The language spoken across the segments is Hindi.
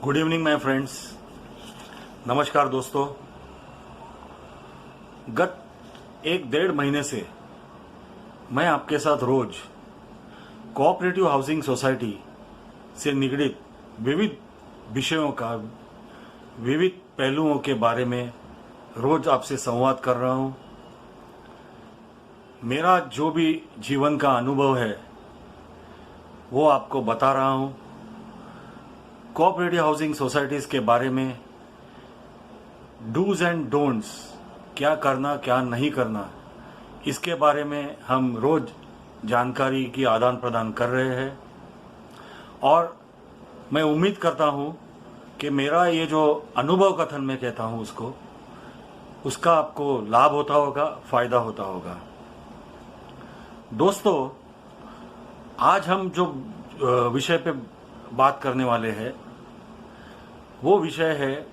Good evening my friends. नमस्कार दोस्तों। गत 1-1.5 महीने से मैं आपके साथ रोज कोऑपरेटिव हाउसिंग सोसाइटी से निगडित विविध विषयों का, विविध पहलुओं के बारे में रोज आपसे संवाद कर रहा हूं। मेरा जो भी जीवन का अनुभव है वो आपको बता रहा हूं। कोऑपरेटिव हाउसिंग सोसाइटीज के बारे में डूज एंड डोंट्स, क्या करना क्या नहीं करना, इसके बारे में हम रोज जानकारी की आदान प्रदान कर रहे हैं। और मैं उम्मीद करता हूं कि मेरा ये जो अनुभव कथन मैं कहता हूं उसका आपको लाभ होता होगा, फायदा होता होगा। दोस्तों, आज हम जो विषय पे बात करने वाले हैं वो विषय है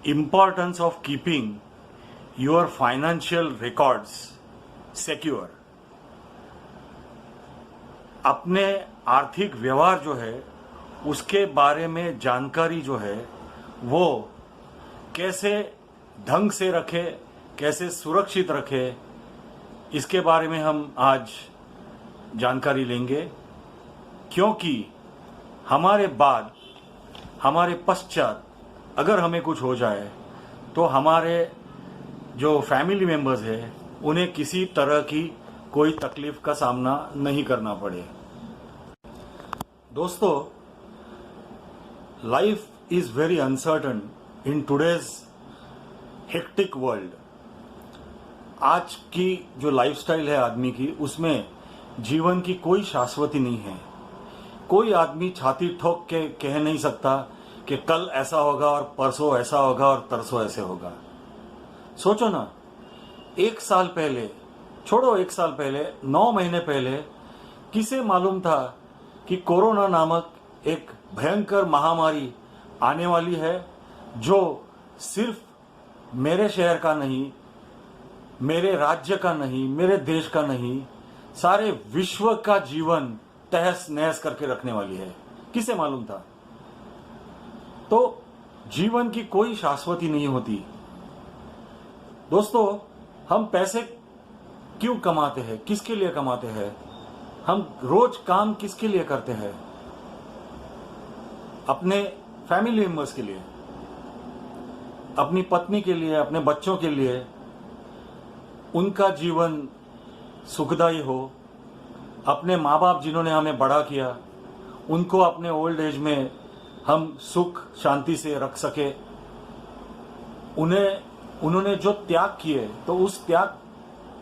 importance of keeping your financial records secure. अपने आर्थिक व्यवहार जो है उसके बारे में जानकारी जो है वो कैसे ढंग से रखे, कैसे सुरक्षित रखे, इसके बारे में हम आज जानकारी लेंगे। क्योंकि हमारे बाद, हमारे पश्चात अगर हमें कुछ हो जाए तो हमारे जो फैमिली मेंबर्स हैं उन्हें किसी तरह की कोई तकलीफ का सामना नहीं करना पड़े। दोस्तों, life is very uncertain in today's hectic world. आज की जो लाइफस्टाइल है आदमी की, उसमें जीवन की कोई शाश्वती नहीं है। कोई आदमी छाती ठोक के कह नहीं सकता कि कल ऐसा होगा और परसों ऐसा होगा और तरसों ऐसे होगा। सोचो ना, 1 साल पहले, छोड़ो 1 साल पहले, 9 महीने पहले किसे मालूम था कि कोरोना नामक एक भयंकर महामारी आने वाली है जो सिर्फ मेरे शहर का नहीं, मेरे राज्य का नहीं, मेरे देश का नहीं, सारे विश्व का जीवन तहस नहस करके रखने वाली है। किसे मालूम था? तो जीवन की कोई शाश्वती नहीं होती। दोस्तों, हम पैसे क्यों कमाते हैं, किसके लिए कमाते हैं? हम रोज काम किसके लिए करते हैं? अपने फैमिली मेंबर्स के लिए, अपनी पत्नी के लिए, अपने बच्चों के लिए, उनका जीवन सुखदायी हो। अपने माँ बाप जिन्होंने हमें बड़ा किया, उनको अपने ओल्ड एज में हम सुख शांति से रख सके। उन्होंने जो त्याग किए, तो उस त्याग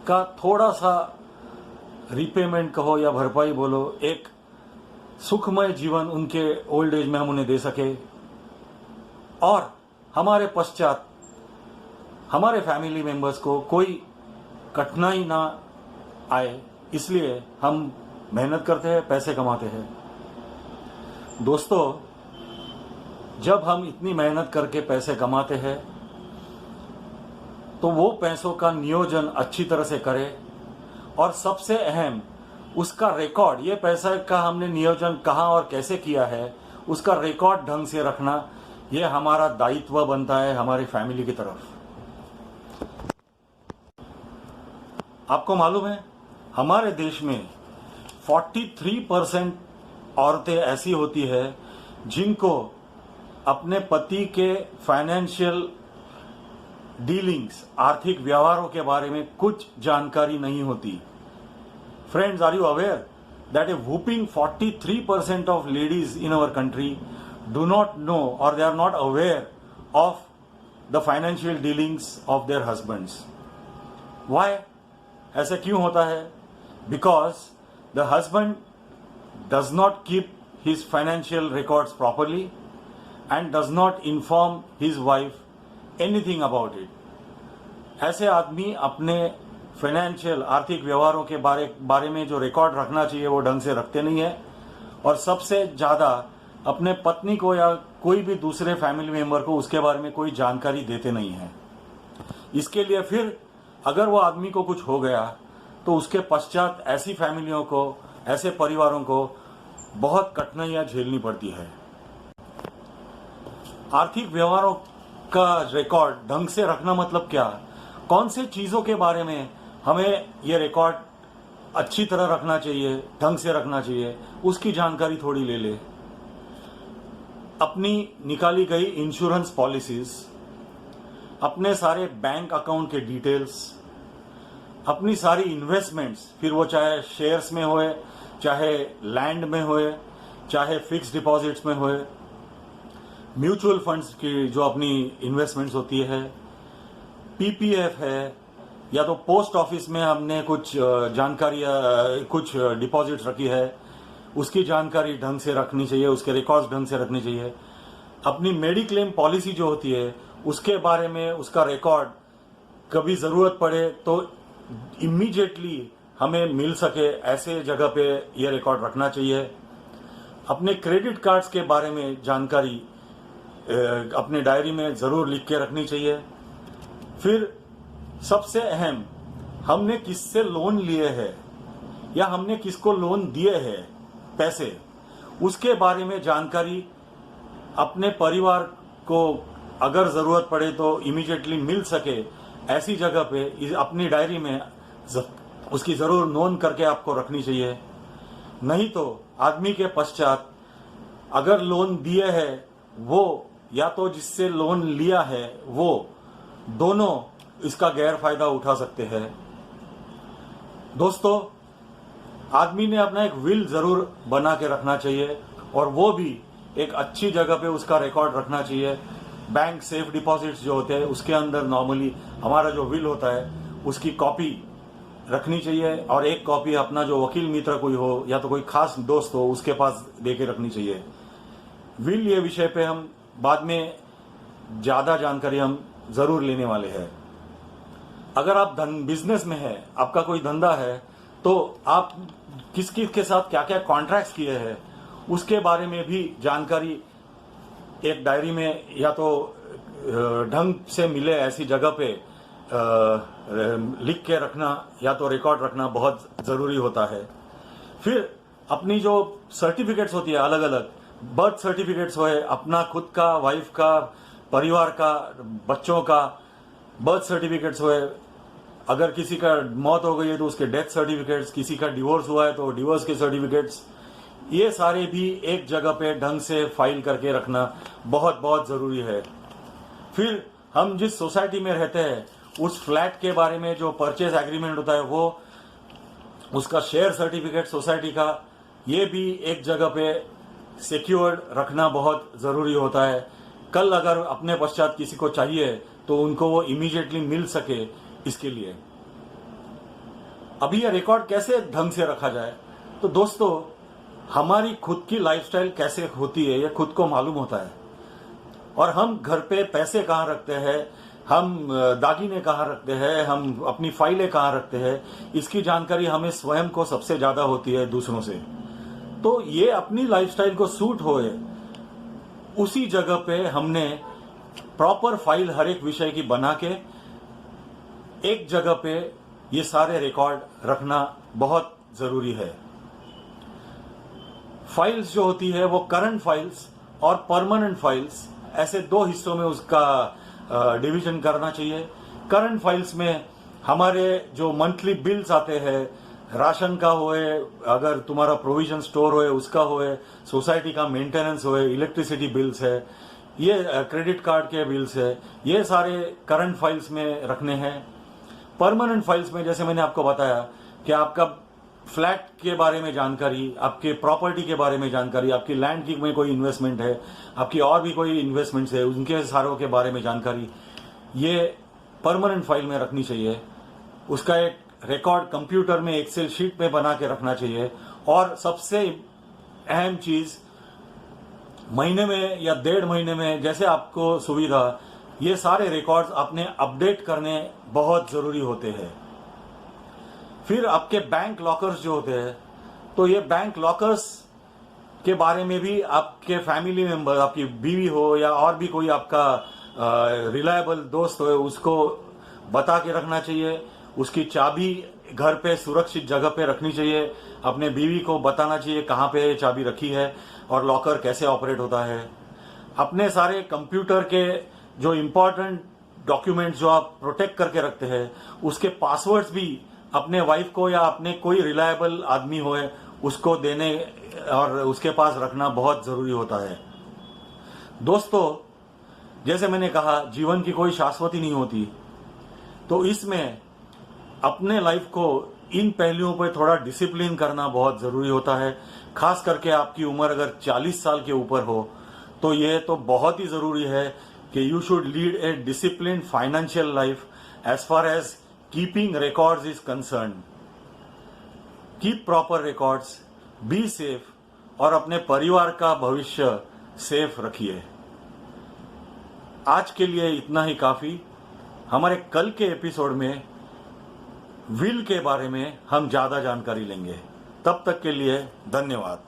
का थोड़ा सा रिपेमेंट कहो या भरपाई बोलो, एक सुखमय जीवन उनके ओल्ड एज में हम उन्हें दे सके। और हमारे पश्चात हमारे फैमिली मेंबर्स को कोई कठिनाई ना आए, इसलिए हम मेहनत करते हैं, पैसे कमाते हैं। दोस्तों, जब हम इतनी मेहनत करके पैसे कमाते हैं तो वो पैसों का नियोजन अच्छी तरह से करें, और सबसे अहम उसका रिकॉर्ड, ये पैसा का हमने नियोजन कहाँ और कैसे किया है उसका रिकॉर्ड ढंग से रखना, ये हमारा दायित्व बनता है हमारी फैमिली की तरफ। आपको मालूम है, हमारे देश में 43% औरतें ऐसी होती है जिनको अपने पति के फाइनेंशियल डीलिंग्स, आर्थिक व्यवहारों के बारे में कुछ जानकारी नहीं होती। Friends, are you aware that a whopping 43% of ladies in our country do not know or they are not aware of the financial dealings of their husbands? Why? ऐसा क्यों होता है? Because the husband does not keep his financial records properly and does not inform his wife anything about it. ऐसे आदमी अपने फाइनेंशियल, आर्थिक व्यवहारों के बारे में जो रिकॉर्ड रखना चाहिए वो ढंग से रखते नहीं है, और सबसे ज़्यादा अपने पत्नी को या कोई भी दूसरे फैमिली मेंबर को उसके बारे में कोई जानकारी देते नहीं है। इसके लिए फिर अगर वो आदमी को कुछ हो गया तो उसके पश्चात ऐसी फैमिलियों को, ऐसे परिवारों को बहुत कठिनाइयां झेलनी पड़ती है। आर्थिक व्यवहारों का रिकॉर्ड ढंग से रखना मतलब क्या, कौन से चीजों के बारे में हमें ये रिकॉर्ड अच्छी तरह रखना चाहिए, ढंग से रखना चाहिए, उसकी जानकारी थोड़ी ले ले। अपनी निकाली गई इंश्योरेंस पॉलिसीज, अपने सारे बैंक अकाउंट के डिटेल्स, अपनी सारी इन्वेस्टमेंट्स, फिर वो चाहे शेयर्स में होए, चाहे लैंड में होए, चाहे फिक्स डिपॉजिट्स में होए, म्यूचुअल फंड्स की जो अपनी इन्वेस्टमेंट्स होती है, पीपीएफ है, या तो पोस्ट ऑफिस में हमने कुछ जानकारी कुछ डिपॉजिट्स रखी है, उसकी जानकारी ढंग से रखनी चाहिए, उसके रिकॉर्ड्स ढंग से रखनी चाहिए। अपनी मेडिक्लेम पॉलिसी जो होती है उसके बारे में उसका रिकॉर्ड कभी जरूरत पड़े तो इमीडिएटली हमें मिल सके ऐसे जगह पे ये रिकॉर्ड रखना चाहिए। अपने क्रेडिट कार्ड्स के बारे में जानकारी अपने डायरी में जरूर लिख के रखनी चाहिए। फिर सबसे अहम, हमने किससे लोन लिए हैं या हमने किसको लोन दिए हैं पैसे, उसके बारे में जानकारी अपने परिवार को अगर जरूरत पड़े तो इमीडिएटली मिल सके ऐसी जगह पे अपनी डायरी में उसकी जरूर नोट करके आपको रखनी चाहिए। नहीं तो आदमी के पश्चात अगर लोन दिए है वो या तो जिससे लोन लिया है वो दोनों इसका गैर फायदा उठा सकते हैं। दोस्तों, आदमी ने अपना एक विल जरूर बना के रखना चाहिए और वो भी एक अच्छी जगह पे उसका रिकॉर्ड रखना चाहिए। बैंक सेफ डिपॉजिट्स जो होते हैं उसके अंदर नॉर्मली हमारा जो विल होता है उसकी कॉपी रखनी चाहिए और एक कॉपी अपना जो वकील मित्र कोई हो या तो कोई खास दोस्त हो उसके पास दे के रखनी चाहिए। विल ये विषय पे हम बाद में ज्यादा जानकारी हम जरूर लेने वाले हैं। अगर आप बिजनेस में है, आपका कोई धंधा है, तो आप किस किस के साथ क्या क्या कॉन्ट्रैक्ट्स किए हैं उसके बारे में भी जानकारी एक डायरी में या तो ढंग से मिले ऐसी जगह पे लिख के रखना या तो रिकॉर्ड रखना बहुत जरूरी होता है। फिर अपनी जो सर्टिफिकेट्स होती है अलग अलग, बर्थ सर्टिफिकेट्स होए, अपना खुद का, वाइफ का, परिवार का, बच्चों का बर्थ सर्टिफिकेट्स होए, अगर किसी का मौत हो गई है तो उसके डेथ सर्टिफिकेट्स, किसी का डिवोर्स हुआ है तो डिवोर्स के सर्टिफिकेट्स, ये सारे भी एक जगह पे ढंग से फाइल करके रखना बहुत बहुत जरूरी है। फिर हम जिस सोसाइटी में रहते हैं उस फ्लैट के बारे में जो परचेज एग्रीमेंट होता है वो, उसका शेयर सर्टिफिकेट सोसाइटी का, ये भी एक जगह पे सिक्योर्ड रखना बहुत जरूरी होता है। कल अगर अपने पश्चात किसी को चाहिए तो उनको वो इमीडिएटली मिल सके, इसके लिए। अभी ये रिकॉर्ड कैसे ढंग से रखा जाए, तो दोस्तों हमारी खुद की लाइफस्टाइल कैसे होती है ये खुद को मालूम होता है और हम घर पे पैसे कहाँ रखते हैं, हम दागिने कहाँ रखते हैं, हम अपनी फाइलें कहाँ रखते हैं, इसकी जानकारी हमें स्वयं को सबसे ज्यादा होती है दूसरों से। तो ये अपनी लाइफस्टाइल को सूट होए उसी जगह पे हमने प्रॉपर फाइल हर एक विषय की बना के एक जगह पे ये सारे रिकॉर्ड रखना बहुत जरूरी है। फाइल्स जो होती है वो करंट फाइल्स और परमानेंट फाइल्स, ऐसे दो हिस्सों में उसका डिवीजन करना चाहिए। करंट फाइल्स में हमारे जो मंथली बिल्स आते हैं, राशन का होए, अगर तुम्हारा प्रोविजन स्टोर होए उसका होए, सोसाइटी का मेंटेनेंस होए, इलेक्ट्रिसिटी बिल्स है, ये क्रेडिट कार्ड के बिल्स है, ये सारे करंट फाइल्स में रखने हैं। परमानेंट फाइल्स में जैसे मैंने आपको बताया कि आपका फ्लैट के बारे में जानकारी, आपके प्रॉपर्टी के बारे में जानकारी, आपकी लैंड की में कोई इन्वेस्टमेंट है, आपकी और भी कोई इन्वेस्टमेंट्स है, उनके सारों के बारे में जानकारी ये परमानेंट फाइल में रखनी चाहिए। उसका एक रिकॉर्ड कंप्यूटर में एक्सेल शीट में बना के रखना चाहिए। और सबसे अहम चीज, महीने में या 1.5 महीने में जैसे आपको सुविधा, ये सारे रिकॉर्ड्स आपने अपडेट करने बहुत जरूरी होते हैं। फिर आपके बैंक लॉकर्स जो होते हैं, तो ये बैंक लॉकर्स के बारे में भी आपके फैमिली मेंबर, आपकी बीवी हो या और भी कोई आपका रिलायबल दोस्त हो, उसको बता के रखना चाहिए। उसकी चाबी घर पे सुरक्षित जगह पे रखनी चाहिए। अपने बीवी को बताना चाहिए कहाँ पे चाबी रखी है और लॉकर कैसे ऑपरेट होता है। अपने सारे कंप्यूटर के जो इम्पोर्टेंट डॉक्यूमेंट्स जो आप प्रोटेक्ट करके रखते हैं उसके पासवर्ड्स भी अपने वाइफ को या अपने कोई रिलायबल आदमी होए उसको देने और उसके पास रखना बहुत जरूरी होता है। दोस्तों, जैसे मैंने कहा, जीवन की कोई शाश्वती नहीं होती, तो इसमें अपने लाइफ को इन पहलुओं पर थोड़ा डिसिप्लिन करना बहुत जरूरी होता है। खास करके आपकी उम्र अगर 40 साल के ऊपर हो तो यह तो बहुत ही जरूरी है कि you should lead a discipline financial life as far as keeping records is concern. Keep proper records, be safe और अपने परिवार का भविष्य सेफ रखिए। आज के लिए इतना ही काफी। हमारे कल के एपिसोड में विल के बारे में हम ज्यादा जानकारी लेंगे। तब तक के लिए धन्यवाद।